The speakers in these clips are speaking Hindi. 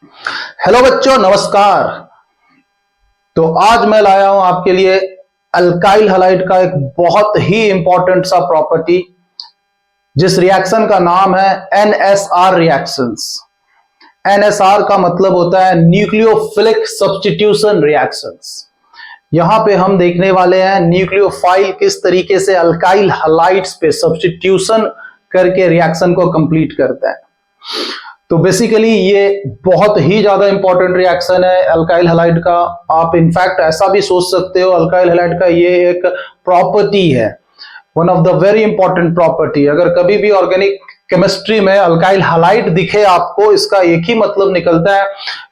हेलो बच्चों, नमस्कार। तो आज मैं लाया हूं आपके लिए अल्काइल हैलाइड का एक बहुत ही इंपॉर्टेंट सा प्रॉपर्टी, जिस रिएक्शन का नाम है एनएसआर रिएक्शंस। एनएसआर का मतलब होता है न्यूक्लियोफिलिक सब्स्टिट्यूशन रिएक्शंस। यहां पे हम देखने वाले हैं न्यूक्लियोफाइल किस तरीके से अल्काइल हैलाइड्स पे सब्स्टिट्यूशन करके रिएक्शन को कंप्लीट करता है। तो बेसिकली ये बहुत ही ज्यादा इंपॉर्टेंट रिएक्शन है अल्काइल हैलाइड का। आप इनफैक्ट ऐसा भी सोच सकते हो अल्काइल हैलाइड का ये एक प्रॉपर्टी है, one of the very important property. अगर कभी भी ऑर्गेनिक केमिस्ट्री में अल्काइल हैलाइड दिखे आपको, इसका एक ही मतलब निकलता है,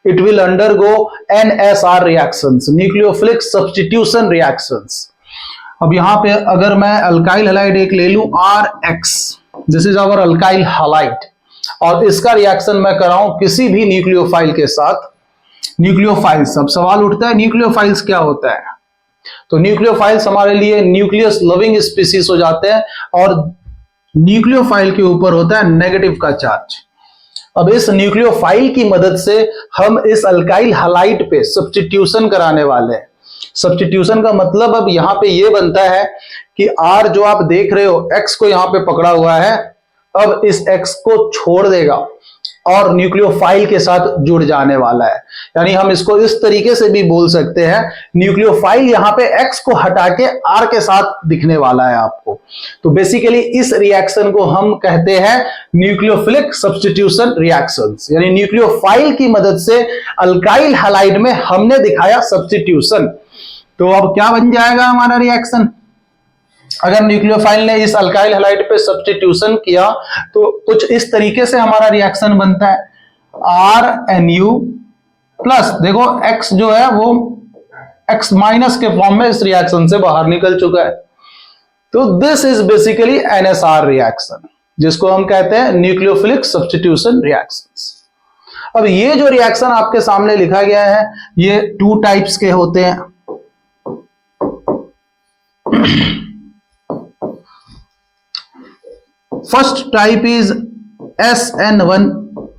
it will undergo NSR reactions, nucleophilic substitution reactions. अब यहां पे अगर मैं अल्काइल हैलाइड एक ले लूं RX, this is our alkyl halide, और इसका रिएक्शन मैं कराऊं किसी भी न्यूक्लियोफाइल के साथ। न्यूक्लियोफाइल्स, अब सवाल उठता है न्यूक्लियोफाइल्स क्या होता है। तो न्यूक्लियोफाइल्स हमारे लिए न्यूक्लियस लविंग स्पीसीज हो जाते हैं, और न्यूक्लियोफाइल के ऊपर होता है नेगेटिव का चार्ज। अब इस न्यूक्लियोफाइल की मदद से हम इस अल्काइल हैलाइड पे सब्स्टिट्यूशन कराने वाले हैं। सब्स्टिट्यूशन का मतलब अब यहां पे ये बनता है कि R जो आप देख रहे हो, X को यहां पे पकड़ा हुआ है, अब इस X को छोड़ देगा और न्यूक्लियोफाइल के साथ जुड़ जाने वाला है। यानी हम इसको इस तरीके से भी बोल सकते हैं, न्यूक्लियोफाइल यहां पे X को हटा के R के साथ दिखने वाला है आपको। तो बेसिकली इस रिएक्शन को हम कहते हैं न्यूक्लियोफिलिक सब्स्टिट्यूशन रिएक्शंस, यानी न्यूक्लियोफाइल की मदद से अल्काइल हैलाइड में हमने दिखाया सब्स्टिट्यूशन। तो अब क्या बन जाएगा हमारा रिएक्शन? अगर न्यूक्लियोफाइल ने इस अल्काइल हैलाइड पे सब्स्टिट्यूशन किया तो कुछ इस तरीके से हमारा रिएक्शन बनता है, RNU प्लस, देखो X जो है वो X माइनस के फॉर्म में इस रिएक्शन से बाहर निकल चुका है। तो this is basically NSR reaction, जिसको हम कहते हैं न्यूक्लियोफिलिक सब्स्टिट्यूशन रिएक्शंस। अब ये जो रिएक्शन आपके सामने लिखा गया है, ये 2 टाइप्स के होते हैं। फर्स्ट टाइप इज SN1,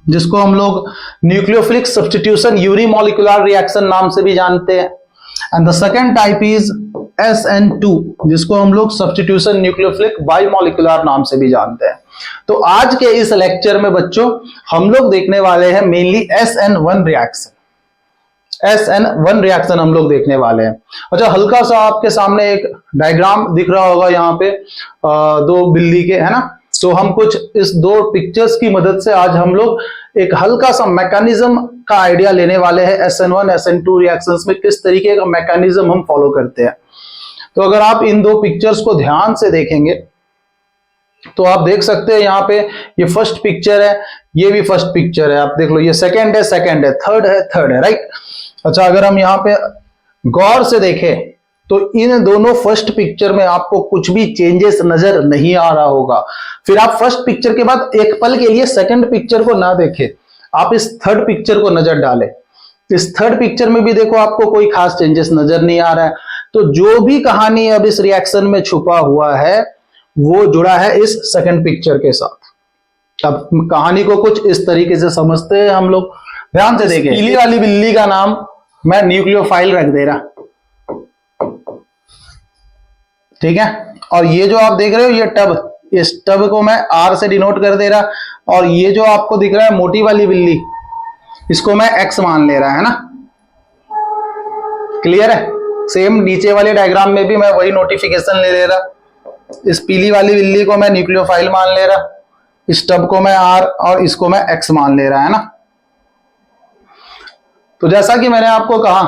जिसको हम लोग न्यूक्लियोफिलिक सब्स्टिट्यूशन यूनिमॉलिक्यूलर रिएक्शन नाम से भी जानते हैं। And the second type is SN2, जिसको हम लोग सब्स्टिट्यूशन न्यूक्लियोफिलिक बाइमॉलिक्यूलर नाम से भी जानते हैं। तो आज के इस लेक्चर में बच्चों हम लोग देखने वाले हैं mainly SN1 reaction. SN1 reaction हम लोग देखने वाले हैं। अच्छा, हल्का सा आपके सामने एक डायग्राम दिख रहा होगा यहाँ पे, 2 बिल्ली के, है ना। तो हम कुछ इस 2 पिक्चर्स की मदद से आज हम लोग एक हल्का सा मैकेनिज्म का आइडिया लेने वाले हैं। SN1 SN2 रिएक्शंस में किस तरीके का मैकेनिज्म हम फॉलो करते हैं। तो अगर आप इन 2 पिक्चर्स को ध्यान से देखेंगे तो आप देख सकते हैं यहाँ पे ये फर्स्ट पिक्चर है, ये भी फर्स्ट पिक्चर है, आप देख लो, ये सेकंड है, थर्ड है, राइट। अच्छा, अगर हम यहाँ पे गौर से देखें तो इन दोनों फर्स्ट पिक्चर में आपको कुछ भी चेंजेस नजर नहीं आ रहा होगा। फिर आप फर्स्ट पिक्चर के बाद एक पल के लिए सेकंड पिक्चर को ना देखें, आप इस थर्ड पिक्चर को नजर डालें। इस थर्ड पिक्चर में भी देखो आपको कोई खास चेंजेस नजर नहीं आ रहा है। तो जो भी कहानी अब इस रिएक्शन में छुपा हुआ है वो जुड़ा है इस सेकंड पिक्चर के साथ। अब कहानी को कुछ इस तरीके से समझते हैं हम लोग, ध्यान से देखें। पीली वाली बिल्ली का नाम मैं न्यूक्लियोफाइल रख दे रहा, ठीक है। और ये जो आप देख रहे हो ये टब, इस टब को मैं R से डिनोट कर दे रहा, और ये जो आपको दिख रहा है मोटी वाली बिल्ली, इसको मैं X मान ले रहा, है ना। क्लियर है? सेम नीचे वाले डायग्राम में भी मैं वही नोटिफिकेशन ले रहा। इस पीली वाली बिल्ली को मैं न्यूक्लियोफाइल मान ले रहा, इस टब को मैं R और इसको मैं X मान ले रहा, है ना। तो जैसा कि मैंने आपको कहा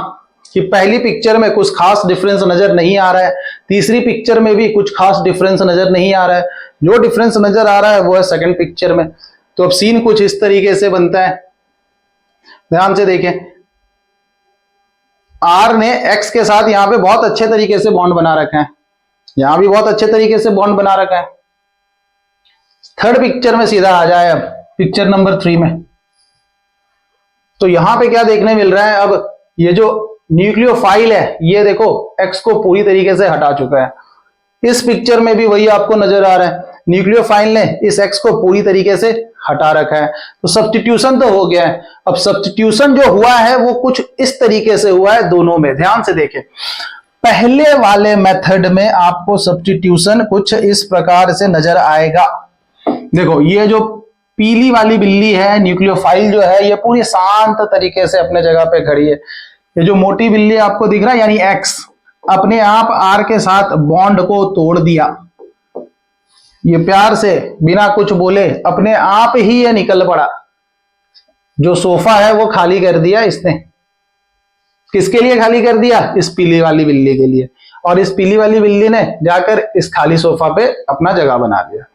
कि पहली पिक्चर में कुछ खास डिफरेंस नजर नहीं आ रहा है, तीसरी पिक्चर में भी कुछ खास डिफरेंस नजर नहीं आ रहा है, जो डिफरेंस नजर आ रहा है वो है सेकंड पिक्चर में। तो अब सीन कुछ इस तरीके से बनता है, ध्यान से देखें। R ने X के साथ यहां पे बहुत अच्छे तरीके से बॉन्ड बना रखा है, यहां भी बहुत अच्छे तरीके से बॉन्ड बना रखा है। थर्ड पिक्चर में सीधा आ जाए, अब पिक्चर नंबर 3 में, तो यहां पे क्या देखने मिल रहा है, अब ये जो न्यूक्लियोफाइल है ये देखो X को पूरी तरीके से हटा चुका है। इस पिक्चर में भी वही आपको नजर आ रहा है, न्यूक्लियोफाइल ने इस X को पूरी तरीके से हटा रखा है। तो सब्स्टिट्यूशन तो हो गया है। अब सब्स्टिट्यूशन जो हुआ है वो कुछ इस तरीके से हुआ है दोनों में, ध्यान से देखें। पहले वाले मेथड में आपको सब्स्टिट्यूशन कुछ इस प्रकार से नजर आएगा। देखो ये जो पीली वाली बिल्ली है, न्यूक्लियोफाइल जो है, ये पूरी शांत तरीके से अपने जगह पे खड़ी है। ये जो मोटी बिल्ली आपको दिख रहा है यानी X, अपने आप R के साथ बॉन्ड को तोड़ दिया। ये प्यार से बिना कुछ बोले अपने आप ही ये निकल पड़ा। जो सोफा है वो खाली कर दिया इसने। किसके लिए खाली कर दिया? इस पीली वाली बिल्ली के लिए। और इस पीली वाली बिल्ली ने जाकर इस खाली सोफा पे अपना जगह बना लिया।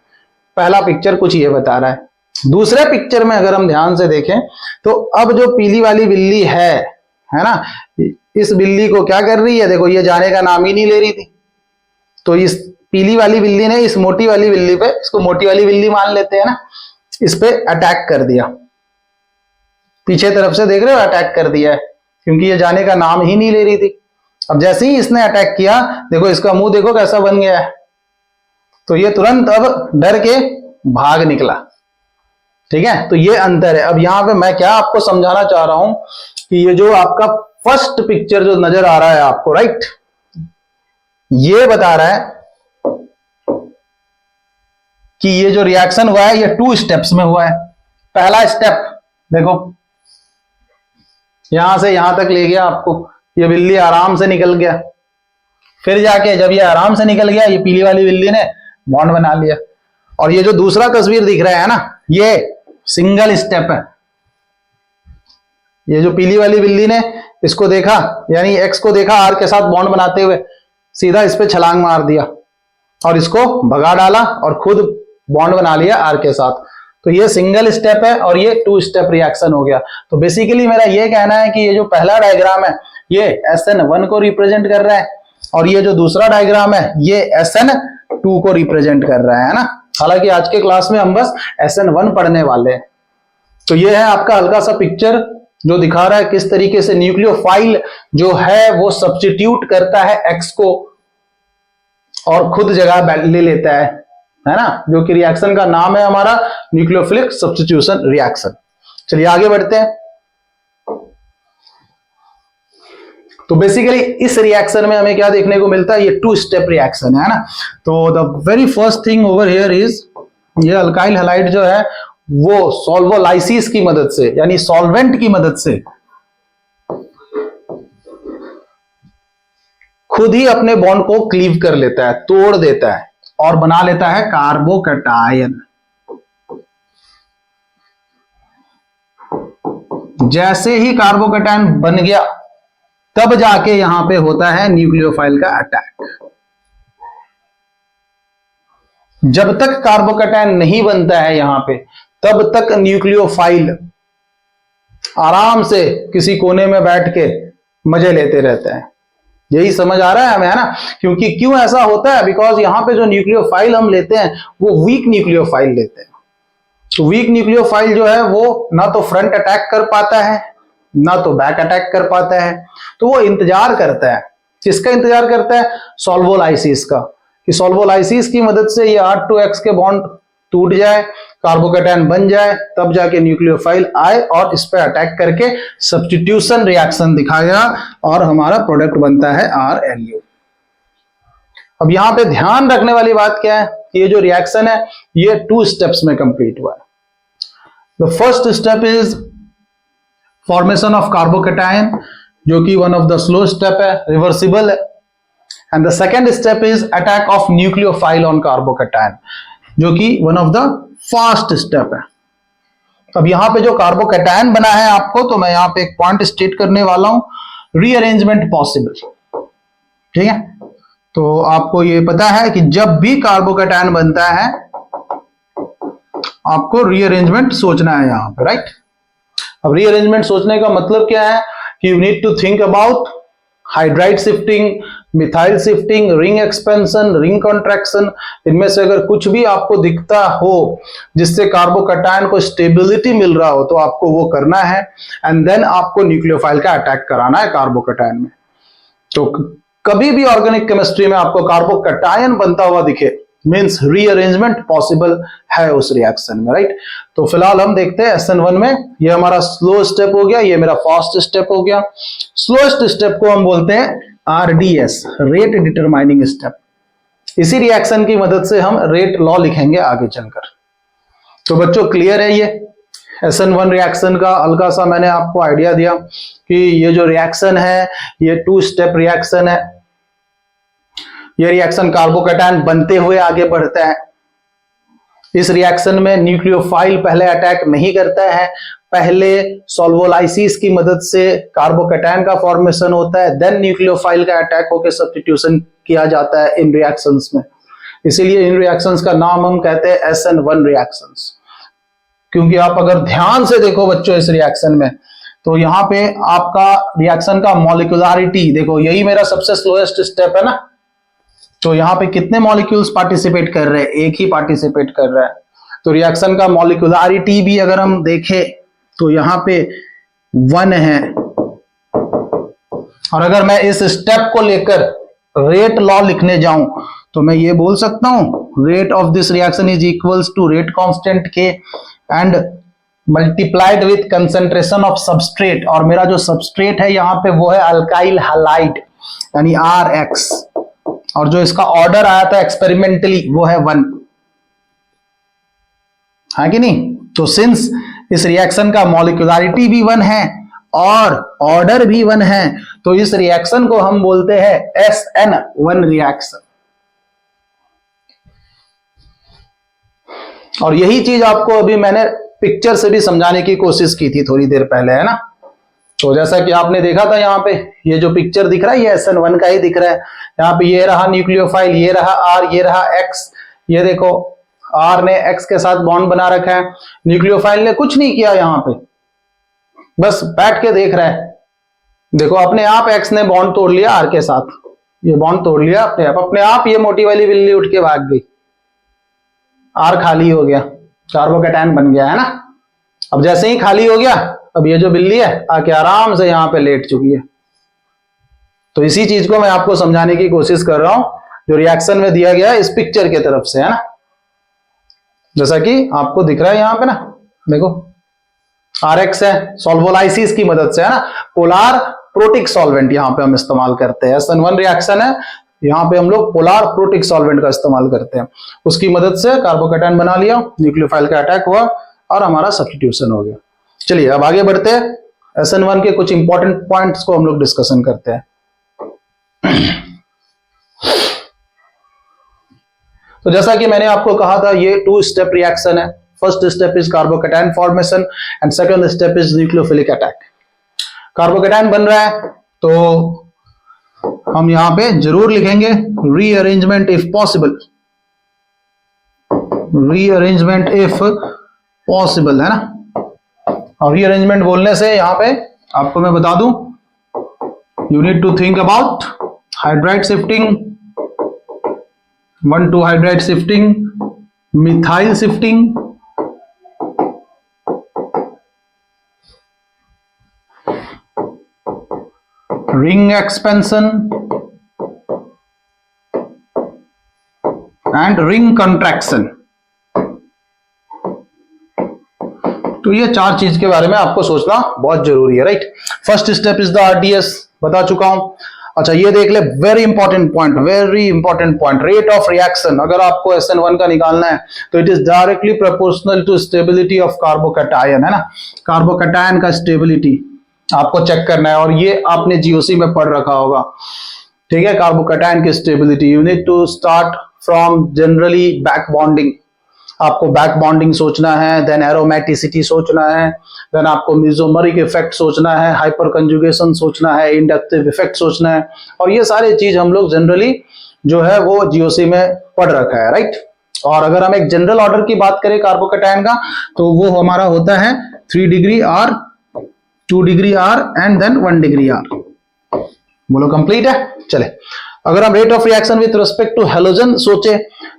पहला पिक्चर कुछ ये बता रहा है। दूसरे पिक्चर में अगर हम ध्यान से देखें तो अब जो पीली वाली बिल्ली है ना, इस बिल्ली को क्या कर रही है? देखो ये जाने का नाम ही नहीं ले रही थी। तो इस पीली वाली बिल्ली ने इस मोटी वाली बिल्ली पे, इसको मोटी वाली बिल्ली मान लेते हैं ना, इस पे अटैक कर दिया। पीछे तरफ से देख रहे हो, अटैक कर दिया है, क्योंकि ये जाने का नाम ही नहीं ले रही थी। अब जैसे ही इसने अटैक किया, देखो इसका मुंह देखो कैसा बन गया है। तो ये तुरंत अब डर के भाग निकला। ठीक है, तो ये अंतर है। अब यहां पे मैं क्या आपको समझाना चाह रहा हूं कि ये जो आपका फर्स्ट पिक्चर जो नजर आ रहा है आपको, राइट, ये बता रहा है कि ये जो रिएक्शन हुआ है ये 2 स्टेप्स में हुआ है। पहला स्टेप देखो, यहां से यहां तक ले गया आपको, ये बिल्ली आराम से निकल गया। फिर जाके जब ये आराम से निकल गया, ये पीली वाली बिल्ली ने बॉन्ड बना लिया। और ये जो दूसरा तस्वीर दिख रहा है ना, ये सिंगल स्टेप है। ये जो पीली वाली बिल्ली ने इसको देखा, यानी X को देखा R के साथ बॉन्ड बनाते हुए, सीधा इस पे छलांग मार दिया और इसको भगा डाला और खुद बॉन्ड बना लिया R के साथ। तो ये सिंगल स्टेप है और ये 2 स्टेप रिएक्शन हो गया। तो बेसिकली मेरा ये कहना है कि ये जो पहला डायग्राम है ये SN1 को रिप्रेजेंट कर रहा है और ये जो दूसरा डायग्राम है ये SN2 को रिप्रेजेंट कर रहा है ना। हालांकि आज के क्लास में हम बस SN1 पढ़ने वाले हैं। तो ये है आपका हल्का सा पिक्चर जो दिखा रहा है किस तरीके से न्यूक्लियोफाइल जो है वो सब्स्टिट्यूट करता है X को और खुद जगह ले लेता है ना, जो कि रिएक्शन का नाम है हमारा न्यूक्लियोफिलिक सब्स्टिट्यूशन रिएक्शन। चलिए आगे बढ़ते हैं। तो बेसिकली इस रिएक्शन में हमें क्या देखने को मिलता है? ये 2 स्टेप रिएक्शन है ना। तो the very first thing over here is, ये अल्काइल हैलाइड जो है वो सॉल्वोलाइसिस की मदद से, यानी सॉल्वेंट की मदद से खुद ही अपने बॉन्ड को क्लीव कर लेता है, तोड़ देता है और बना लेता है कार्बोकैटायन। जैसे ही कार्बोकैटायन बन गया तब जाके यहां पे होता है न्यूक्लियोफाइल का अटैक। जब तक कार्बोकैटायन नहीं बनता है यहां पे, तब तक न्यूक्लियोफाइल आराम से किसी कोने में बैठ के मजे लेते रहते हैं। यही समझ आ रहा है हमें, है ना? क्योंकि क्यों ऐसा होता है? बिकॉज यहां पे जो न्यूक्लियोफाइल हम लेते हैं वो वीक न्यूक्लियोफाइल लेते हैं। तो वीक न्यूक्लियोफाइल जो है वो ना तो फ्रंट अटैक कर पाता है ना तो बैक अटैक कर पाता है। तो वो इंतजार करता है, किसका इंतजार करता है? सॉल्वोलाइसिस का, कि सॉल्वोलाइसिस की मदद से ये R2X के बॉन्ड टूट जाए, कार्बोकैटायन बन जाए, तब जाके न्यूक्लियोफाइल आए और इस पे अटैक करके सब्स्टिट्यूशन रिएक्शन दिखाएगा और हमारा प्रोडक्ट बनता है RLU। अब यहां पे ध्यान रखने वाली बात क्या है? ये जो रिएक्शन है ये 2 स्टेप्स में कंप्लीट हुआ है। The first step is formation of carbocation, जो कि one of the slow step है, रिवर्सिबल है। And the second step is attack of nucleophile on carbocation, जो कि one of the fast step है। अब यहां पे जो कार्बोकैटायन बना है आपको, तो मैं यहां पे एक पॉइंट स्टेट करने वाला हूं, रीअरेंजमेंट पॉसिबल। ठीक है, तो आपको ये पता है कि जब भी कार्बोकैटायन बनता है आपको रीअरेंजमेंट सोचना है यहां पे, राइट? अब रीअरेंजमेंट सोचने का मतलब क्या है कि you need to think about hydride shifting, methyl shifting, ring expansion, ring contraction. इनमें से अगर कुछ भी आपको दिखता हो जिससे कार्बोकैटायन को स्टेबिलिटी मिल रहा हो तो आपको वो करना है। एंड देन आपको न्यूक्लियोफाइल का अटैक कराना है कार्बोकैटायन में। तो कभी भी ऑर्गेनिक केमिस्ट्री में आपको कार्बोकैटायन बनता हुआ दिखे मीन्स रीअरेंजमेंट पॉसिबल है उस रिएक्शन में, राइट। तो फिलहाल हम देखते हैं SN1 में, ये हमारा स्लो स्टेप हो गया, ये मेरा फास्ट स्टेप हो गया। स्लोएस्ट स्टेप को हम बोलते हैं RDS, रेट डिटरमाइनिंग स्टेप। इसी रिएक्शन की मदद से हम रेट लॉ लिखेंगे आगे चलकर। तो बच्चों क्लियर है, ये SN1 रिएक्शन का हल्का सा मैंने आपको आइडिया दिया कि ये जो रिएक्शन है ये 2 स्टेप रिएक्शन है। ये रिएक्शन कार्बोकैटायन बनते हुए आगे बढ़ता है। इस रिएक्शन में न्यूक्लियोफाइल पहले अटैक नहीं करता है, पहले सॉल्वोलाइसिस की मदद से कार्बोकैटायन का फॉर्मेशन होता है, देन न्यूक्लियोफाइल का अटैक होकर सब्स्टिट्यूशन किया जाता है इन रिएक्शंस में। इसीलिए इन रिएक्शंस का नाम हम कहते हैं SN1 रिएक्शंस। क्योंकि आप अगर ध्यान से देखो बच्चों इस रिएक्शन में, तो यहां पे आपका रिएक्शन का मॉलिक्यूलरिटी देखो, यही मेरा सबसे स्लोएस्ट स्टेप है ना। तो यहाँ पे कितने मॉलिक्यूल्स पार्टिसिपेट कर रहे हैं? एक ही पार्टिसिपेट कर रहा है। तो रिएक्शन का मॉलिक्यूलरिटी भी अगर हम देखें तो यहाँ पे 1 है। और अगर मैं इस स्टेप को लेकर रेट लॉ लिखने जाऊं तो मैं ये बोल सकता हूं, rate of this reaction is equals to rate constant के and multiplied with concentration of substrate. और मेरा जो सबस्ट्रेट है यहाँ पे वो है अल्काइल हैलाइड यानी RX, और जो इसका ऑर्डर आया था एक्सपेरिमेंटली वो है 1, है कि नहीं। तो सिंस इस रिएक्शन का मॉलिक्यूलरिटी भी 1 है और ऑर्डर भी 1 है, तो इस रिएक्शन को हम बोलते हैं SN1 रिएक्शन। और यही चीज आपको अभी मैंने पिक्चर से भी समझाने की कोशिश की थी थोड़ी देर पहले, है ना। तो जैसा कि आपने देखा था यहाँ पे ये जो पिक्चर दिख रहा है ये SN1 का ही दिख रहा है। यहाँ पे ये रहा न्यूक्लियोफाइल, ये रहा R, ये रहा X। ये देखो R ने X के साथ बॉन्ड बना रखा है, न्यूक्लियोफाइल ने कुछ नहीं किया, यहाँ पे बस बैठ के देख रहा है। देखो अपने आप X ने बॉन्ड तोड़ लिया R के साथ, ये बॉन्ड तोड़ लिया अपने आप ये मोटी वाली बिल्ली उठ के भाग गई, R खाली हो गया, कार्बोकैटायन बन गया, है ना। अब जैसे ही खाली हो गया, अब ये जो बिल्ली है आके आराम से यहाँ पे लेट चुकी है। तो इसी चीज को मैं आपको समझाने की कोशिश कर रहा हूं जो रिएक्शन में दिया गया है इस पिक्चर के तरफ से, है ना। जैसा कि आपको दिख रहा है यहाँ पे ना, देखो RX है, सॉल्वोलाइसिस की मदद से, है ना, पोलार प्रोटिक सॉल्वेंट यहाँ पे हम इस्तेमाल करते हैं। SN1 रिएक्शन है, यहाँ पे हम लोग पोलार प्रोटिक सॉल्वेंट का इस्तेमाल करते हैं। उसकी मदद से कार्बोकैटायन बना लिया, न्यूक्लियोफाइल का अटैक हुआ और हमारा सब्स्टिट्यूशन हो गया। चलिए अब आगे बढ़ते हैं, SN1 के कुछ इंपॉर्टेंट पॉइंट्स को हम लोग डिस्कशन करते हैं। तो जैसा कि मैंने आपको कहा था ये 2 स्टेप रिएक्शन है। First step is carbocation formation and second step is nucleophilic attack. Carbocation बन रहा है तो हम यहां पे जरूर लिखेंगे rearrangement if possible, rearrangement if possible, है ना। और रीअरेंजमेंट बोलने से यहां पे आपको मैं बता दूं, you need to think about hydride shifting, 1,2 hydride shifting, methyl shifting, ring expansion and ring contraction. तो ये 4 चीज के बारे में आपको सोचना बहुत जरूरी है, right. First step is the RDS, बता चुका हूं। अच्छा ये देख ले, very important point, very important point, rate of reaction. अगर आपको SN1 का निकालना है तो it is directly proportional to stability of carbocation, है ना। कार्बोकैटायन का स्टेबिलिटी आपको चेक करना है, और ये आपने GOC में पढ़ रखा होगा, ठीक है। कार्बोकैटायन की stability, you need to start from generally back bonding. आपको बैक बॉन्डिंग सोचना है, देन एरोमेटिसिटी सोचना है, देन आपको मेसोमेरिक इफेक्ट सोचना है, हाइपर कंजुगेशन सोचना है, इंडक्टिव इफेक्ट सोचना है। और ये सारे चीज हम लोग जनरली जो है वो GOC में पढ़ रखा है, राइट। और अगर हम एक जनरल ऑर्डर की बात करें कार्बोकैटायन का, तो वो हमारा होता है 3 degree R, 2 degree R and then 1 degree R। बोलो कंप्लीट है। चले अगर हम rate of reaction with respect to halogen सोचे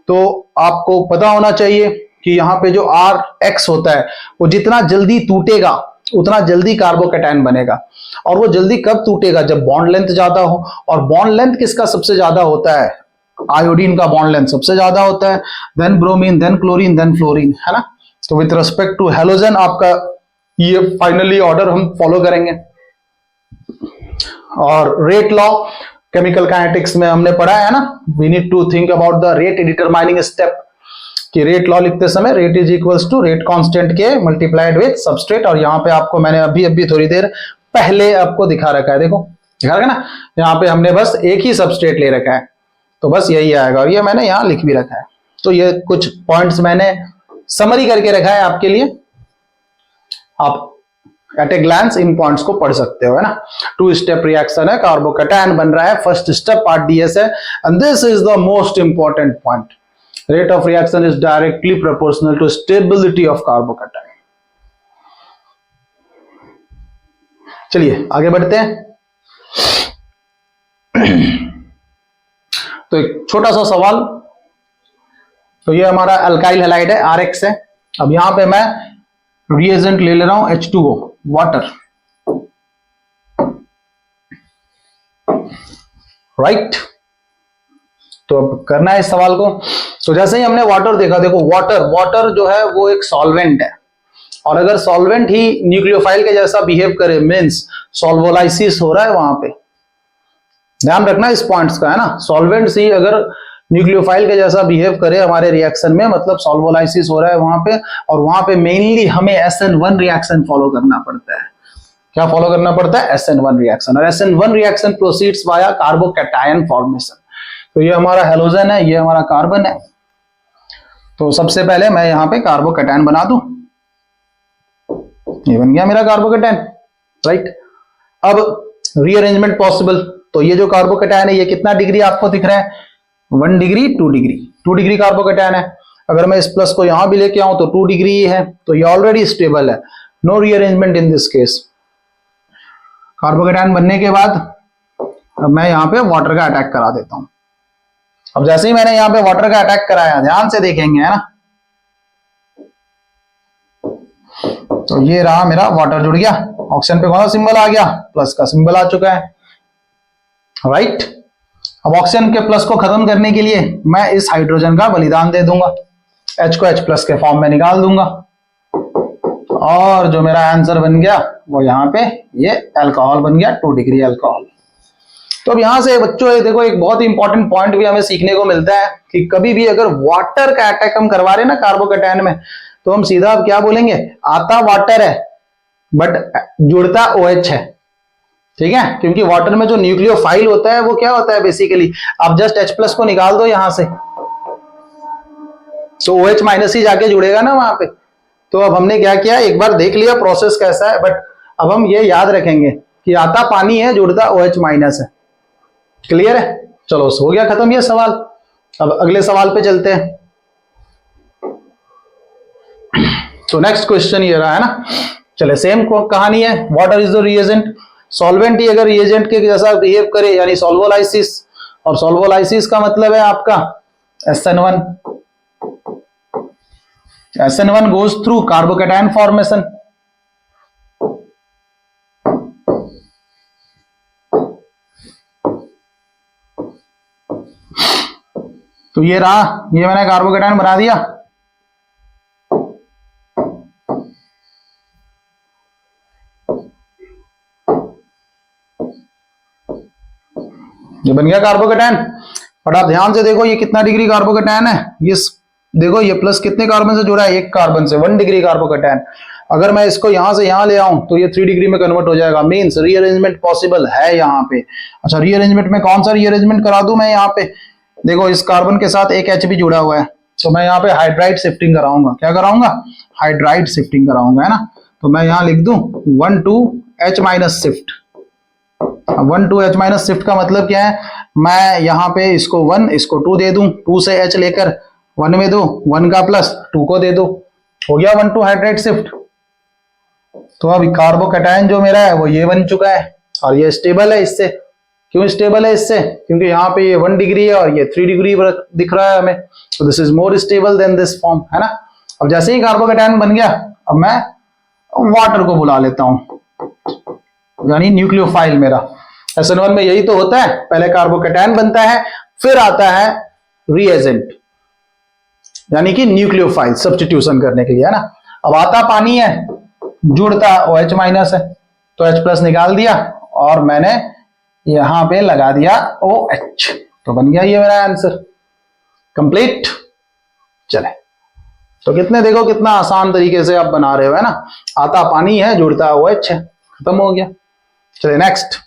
तो आपको पता होना चाहिए कि यहाँ पे जो RX होता है वो जितना जल्दी टूटेगा उतना जल्दी कार्बोकैटायन बनेगा। और वो जल्दी कब टूटेगा? जब बॉन्ड लेंथ ज्यादा हो। और बॉन्ड लेंथ किसका सबसे ज्यादा होता है? आयोडीन का बॉन्ड लेंथ सबसे ज्यादा होता है, then bromine, then chlorine, then fluorine, है ना। तो विथ रिस्पेक्ट टू हेलोजन आपका ये फाइनली ऑर्डर हम फॉलो करेंगे। और रेट लॉ केमिकल काइनेटिक्स में हमने पढ़ा है ना, we need to think about the rate determining step, कि रेट लॉ लिखते समय rate is equals to rate constant के मल्टीप्लाइड विद सबस्ट्रेट। और यहाँ पे आपको मैंने अभी थोड़ी देर पहले आपको दिखा रखा है, देखो दिखा रखा है ना, यहाँ पे हमने बस एक ही सबस्ट्रेट ले रखा है, तो बस यही आएगा, और ये मैंने यहाँ लिख भी रखा है। तो ये कुछ पॉइंट्स मैंने समरी करके रखा है आपके लिए, आप एट ए ग्लैंस इन पॉइंट्स को पढ़ सकते हो, है ना। 2 स्टेप रिएक्शन है, कार्बोकैटायन बन रहा है, फर्स्ट स्टेप पार्ट डीएस है, and this is the most important point, rate of reaction is directly proportional to stability of carbocation. चलिए आगे बढ़ते हैं। तो एक छोटा सा सवाल, तो ये हमारा अल्काइल हैलाइड है, RX है। अब यहां पे मैं रिएजेंट ले रहा हूं H2O, वाटर, राइट। तो अब करना है इस सवाल को। तो जैसे ही हमने वाटर देखा, देखो वाटर जो है वो एक सॉल्वेंट है, और अगर सॉल्वेंट ही न्यूक्लियोफाइल के जैसा बिहेव करे, मींस सॉल्वोलाइसिस हो रहा है वहां पे, ध्यान रखना इस पॉइंट्स का, है ना। सॉल्वेंट्स ही अगर न्यूक्लियोफाइल के जैसा बिहेव करे हमारे रिएक्शन में, मतलब सॉल्वोलाइसिस हो रहा है वहां पे, और वहां पे मेनली हमें SN1 रिएक्शन फॉलो करना पड़ता है। क्या फॉलो करना पड़ता है? SN1 रिएक्शन, और SN1 reaction proceeds via carbocation formation. तो ये हमारा हेलोजन है, ये हमारा कार्बन है। तो सबसे पहले मैं यहां पे कार्बोकैटायन बना दूं, ये बन गया मेरा कार्बोकैटायन, राइट। अब रीअरेंजमेंट पॉसिबल, तो ये जो कार्बोकैटायन है ये कितना डिग्री आपको दिख रहा है? 1 डिग्री, 2 डिग्री, 2 डिग्री कार्बोकैटायन है। अगर मैं इस प्लस को यहां भी लेके आऊं तो 2 डिग्री ही है, तो ये ऑलरेडी स्टेबल है, no rearrangement in this case. Carbocation बनने के बाद अब मैं यहां पे वाटर का अटैक करा देता हूं। अब जैसे ही मैंने यहां पे वाटर का अटैक कराया, ध्यान से देखेंगे, है ना, तो ये रहा मेरा वाटर जुड़ गया, ऑक्सीजन पे कौन सा सिंबल आ गया? प्लस का सिंबल आ चुका है, राइट। अब ऑक्सीजन के प्लस को खत्म करने के लिए मैं इस हाइड्रोजन का बलिदान दे दूंगा, H को H प्लस के फॉर्म में निकाल दूंगा, और जो मेरा आंसर बन गया वो यहाँ पे ये अल्कोहल बन गया, 2 डिग्री अल्कोहल। तो अब यहां से बच्चों देखो एक बहुत इंपॉर्टेंट पॉइंट भी हमें सीखने को मिलता है कि कभी भी अगर वाटर का अटैक हम करवा रहे हैं ना कार्बोकैटायन में, तो हम सीधा अब क्या बोलेंगे? आता वाटर है बट जुड़ता OH है, ठीक है, क्योंकि वाटर में जो न्यूक्लियोफाइल होता है वो क्या होता है बेसिकली, आप जस्ट H प्लस को निकाल दो यहां से, तो OH माइनस ही जाके जुड़ेगा ना वहां पे। तो अब हमने क्या किया, एक बार देख लिया प्रोसेस कैसा है, बट अब हम ये याद रखेंगे कि आता पानी है, जुड़ता OH माइनस है। क्लियर है? चलो हो गया खत्म ये सवाल। अब अगले सवाल पे चलते हैं। तो नेक्स्ट क्वेश्चन ये रहा, है ना। चले सेम कहानी है, water is the reagent, solvent ही अगर रिएजेंट के जैसा बिहेव करे यानी सॉल्वोलाइसिस, और सॉल्वोलाइसिस का मतलब है आपका SN1, SN1 goes through carbocation formation. तो ये रहा, ये मैंने कार्बोकैटायन बना दिया। ये बन गया कार्बोकैटायन। और आप ध्यान से देखो ये कितना डिग्री कार्बोकैटायन है, ये देखो ये प्लस कितने कार्बन से जुड़ा है? 1 कार्बन से, 1 डिग्री कार्बोकैटायन। अगर मैं इसको यहां से यहां ले आऊं तो ये 3 डिग्री में कन्वर्ट हो जाएगा, मींस रीअरेंजमेंट पॉसिबल है यहाँ पे। अच्छा, रीअरेंजमेंट में कौन सा रीअरेंजमेंट करा दूं मैं? यहाँ पे देखो इस कार्बन के साथ एक H भी जुड़ा हुआ है, तो मैं यहाँ पे हाइड्राइड शिफ्टिंग कराऊंगा। क्या कराऊंगा? हाइड्राइड शिफ्टिंग कराऊंगा, है ना। तो मैं यहाँ लिख दूं 1 to H minus shift. 1 to H minus shift का मतलब क्या है? मैं यहाँ पे इसको 1 इसको 2 दे दूं, 2 से H लेकर 1 में दो, 1 का प्लस 2 को दे दो, हो गया 1 to हाइड्राइड शिफ्ट। तो अब कार्बोकैटायन जो मेरा है वो ये बन चुका है, और ये स्टेबल है इससे। क्यों स्टेबल है इससे? क्योंकि यहाँ पे ये 1 डिग्री है और ये 3 डिग्री दिख रहा है हमें, तो this is more stable then this form, है ना। अब जैसे ही कार्बोकैटायन बन गया, अब मैं वाटर को बुला लेता हूं, यानी न्यूक्लियोफाइल मेरा। SN1 में यही तो होता है, पहले कार्बोकैटायन बनता है, फिर आता है रिएजेंट, यानी कि न्यूक्लियोफाइल सब्स्टिट्यूशन करने के लिए, है ना। अब आता पानी है, जुड़ता OH माइनस है, तो H प्लस निकाल दिया और मैंने यहां पे लगा दिया OH, तो बन गया ये मेरा आंसर कंप्लीट। चले, तो कितने, देखो कितना आसान तरीके से आप बना रहे हो, है ना। आता पानी है, जुड़ता OH है, खत्म हो गया। चलिए नेक्स्ट।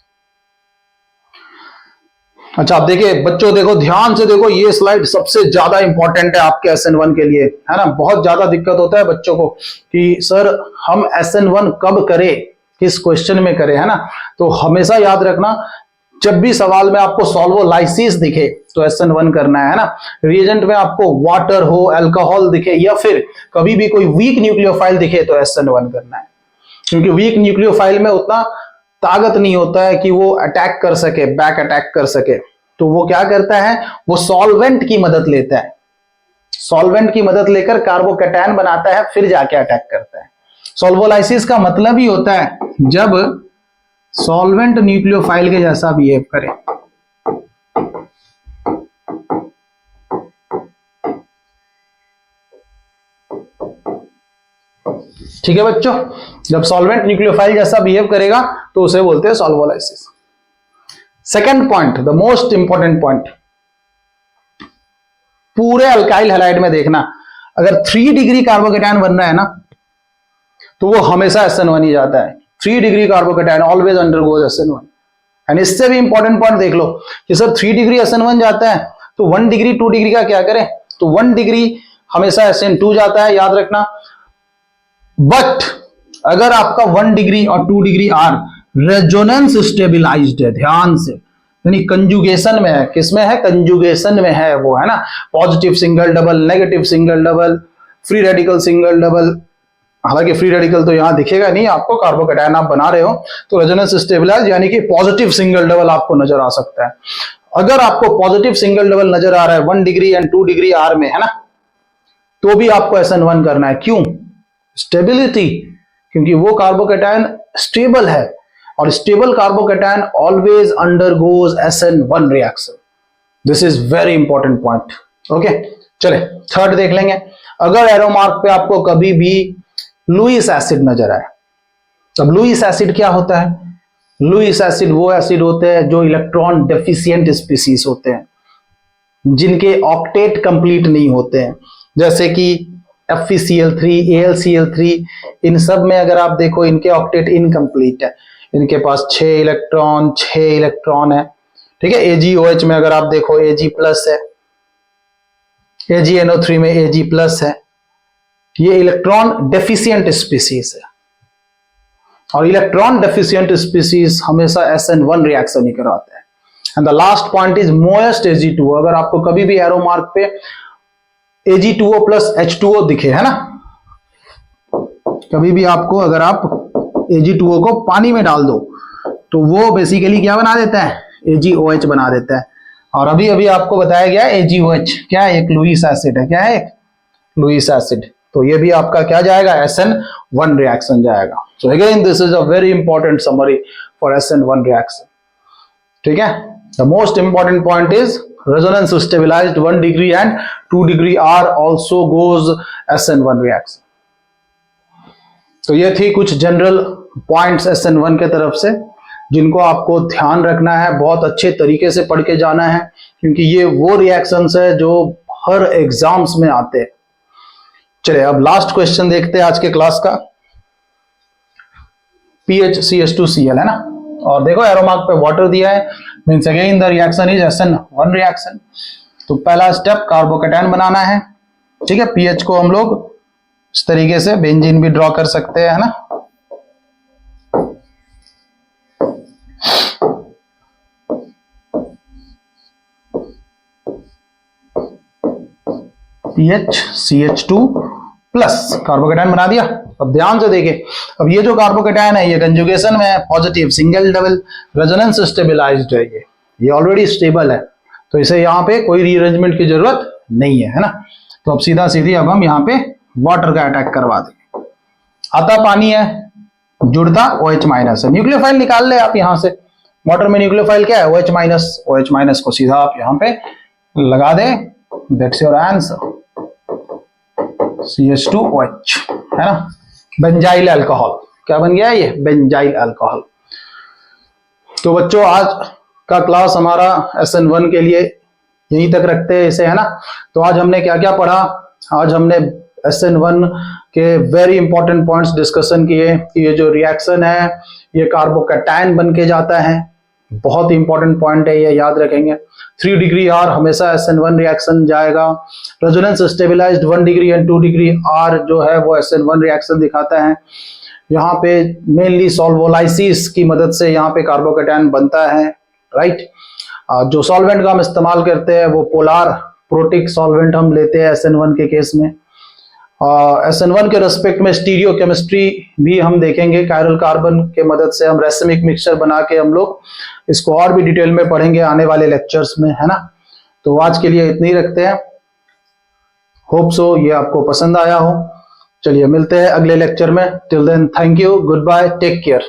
अच्छा, आप देखिए बच्चों, देखो ध्यान से देखो, ये स्लाइड सबसे ज्यादा इंपॉर्टेंट है आपके SN1 के लिए, है ना। बहुत ज्यादा दिक्कत होता है बच्चों को कि सर हम SN1 कब करें, किस क्वेश्चन में करें, है ना। तो हमेशा याद रखना, जब भी सवाल में आपको सॉल्वोलाइसिस दिखे तो SN1 करना है ना। रिएजेंट में आपको वाटर हो, अल्कोहल दिखे, या फिर कभी भी कोई वीक न्यूक्लियोफाइल दिखे तो SN1 करना है, क्योंकि वीक न्यूक्लियोफाइल में उतना ताकत नहीं होता है कि वो अटैक कर सके, बैक अटैक कर सके। तो वो क्या करता है, वो सॉल्वेंट की मदद लेता है, सॉल्वेंट की मदद लेकर कार्बोकैटायन बनाता है, फिर जाके अटैक करता है। सॉल्वोलाइसिस का मतलब ही होता है जब सॉल्वेंट न्यूक्लियोफाइल के जैसा बिहेव करे। ठीक है बच्चों, जब सॉल्वेंट न्यूक्लियोफाइल जैसा बिहेव करेगा तो उसे बोलते हैं solvolysis. Second point, the most important point, पूरे अल्काइल हैलाइड में देखना, अगर 3 डिग्री कार्बोकैटायन बन रहा है ना, तो वो हमेशा SN1 ही जाता है। 3 degree carbocation always undergoes SN1। And इससे भी इंपॉर्टेंट पॉइंट देख लो कि सर 3 डिग्री SN1 जाता है, तो 1 डिग्री 2 डिग्री का क्या करें, तो 1 डिग्री हमेशा SN2 जाता है, याद रखना। बट अगर आपका 1 डिग्री और 2 डिग्री आर रेजोनेंस स्टेबिलाइज्ड है, ध्यान से, यानी कंजुगेशन में है, किसमें है, कंजुगेशन में है वो, है ना। Positive single double, negative single double, free radical single double, हालांकि फ्री रेडिकल तो यहां दिखेगा नहीं आपको, कार्बोकैटायन आप बना रहे हो, तो रेजोनेंस स्टेबिलाइज यानी कि पॉजिटिव सिंगल डबल आपको नजर आ सकता है। अगर आपको पॉजिटिव सिंगल डबल नजर आ रहा है 1 डिग्री एंड 2 डिग्री आर में, है ना, तो भी आपको SN1 करना है। क्यों, स्टेबिलिटी, क्योंकि वो कार्बोकैटायन स्टेबल है, और stable carbocation always undergoes SN1 reaction. This is very important point. Okay, चले थर्ड देख लेंगे। अगर एरो मार्क पे आपको कभी भी लुईस एसिड नजर आए, तब लुईस एसिड क्या होता है, लुईस एसिड वो एसिड होते हैं जो इलेक्ट्रॉन डेफिशिएंट स्पीसीज होते हैं, जिनके ऑक्टेट कंप्लीट नहीं होते हैं, जैसे कि FeCl3, AlCl3, इन सब में अगर आप देखो इनके ऑक्टेट इनकम्प्लीट है, इनके पास 6 इलेक्ट्रॉन है। ठीक है, AgOH में अगर आप देखो Ag प्लस है, AgNO3 में Ag प्लस है, ये इलेक्ट्रॉन डेफिशिएंट स्पीसीज है, और इलेक्ट्रॉन डेफिशिएंट स्पीसीज हमेशा SN1 रिएक्शन ही कराते हैं। And the last point is moist Ag2O। अगर आपको कभी भी एरो मार्क पे Ag2O प्लस H2O दिखे, है ना, कभी भी आपको, अगर आप Ag2O को पानी में डाल दो तो वो बेसिकली क्या बना देता है, AgOH बना देता है। और अभी अभी आपको बताया गया AgOH क्या है, एक लुईस एसिड है, क्या है, एक लुईस एसिड, तो ये भी आपका क्या जाएगा, SN1 रिएक्शन जाएगा। So again this is a very important summary for SN1 reaction. ठीक है, the most important point is resonance stabilized 1 degree and 2 degree R also goes SN1 reaction। तो ये थी कुछ जनरल पॉइंट्स SN1 के तरफ से, जिनको आपको ध्यान रखना है, बहुत अच्छे तरीके से पढ़ के जाना है, क्योंकि ये वो रिएक्शंस है जो हर एग्जाम्स में आते हैं। चलिए अब लास्ट क्वेश्चन देखते हैं आज के क्लास का, PHCH2Cl, है ना, और देखो एरो मार्क पे वाटर दिया है, means again the reaction is SN1 reaction. तो पहला स्टेप कार्बोकैटायन बनाना है। ठीक है, पीएच को हम लोग इस तरीके से बेंजीन भी ड्रॉ कर सकते हैं, है ना। PHCH2 प्लस कार्बोकैटायन बना दिया। अब ध्यान से देखें, अब ये जो कार्बोकैटायन है ये कंजुगेशन में है, positive single double, resonance stabilised है, ये ऑलरेडी स्टेबल है, तो इसे यहाँ पे कोई रीअरेंजमेंट की जरूरत नहीं है, है ना। तो अब सीधा सीधी अब हम यहाँ पे वाटर का अटैक करवा देंगे। आता पानी है, जुड़ता OH माइनस है, न्यूक्लियोफाइल निकाल ले आप यहाँ से, वाटर में न्यूक्लियोफाइल क्या है, OH माइनस, OH माइनस को सीधा आप यहाँ पे लगा दे दैट्स योर आंसर, CH2OH, है ना। बेंजाइल अल्कोहल, क्या बन गया ये, बेंजाइल अल्कोहल। तो बच्चों आज का क्लास हमारा SN1 के लिए यहीं तक रखते हैं इसे, है ना। तो आज हमने क्या क्या पढ़ा, आज हमने SN1 के वेरी इंपॉर्टेंट पॉइंट्स डिस्कशन किए कि ये जो रिएक्शन है ये कार्बोकैटायन बन के जाता है, बहुत ही इंपॉर्टेंट पॉइंट है, ये याद रखेंगे। 3 डिग्री R हमेशा SN1 रिएक्शन जाएगा। Resonance stabilised 1 degree and 2 degree R जो है वो SN1 रिएक्शन दिखाता है। यहाँ पे मेनली सॉल्वोलाइसिस की मदद से यहाँ पे कार्बोकैटायन बनता है, राइट। जो सॉल्वेंट का हम इस्तेमाल करते हैं वो पोलार प्रोटिक सॉल्वेंट हम लेते हैं SN1 के केस में। SN1 के रेस्पेक्ट में स्टीरियो केमिस्ट्री भी हम देखेंगे, कायरल कार्बन के मदद से हम रेसिमिक मिक्सचर बना के हम लोग इसको और भी डिटेल में पढ़ेंगे आने वाले लेक्चर्स में, है ना। तो आज के लिए इतनी रखते हैं, होप सो ये आपको पसंद आया हो। चलिए मिलते हैं अगले लेक्चर में, till then thank you, goodbye, take care.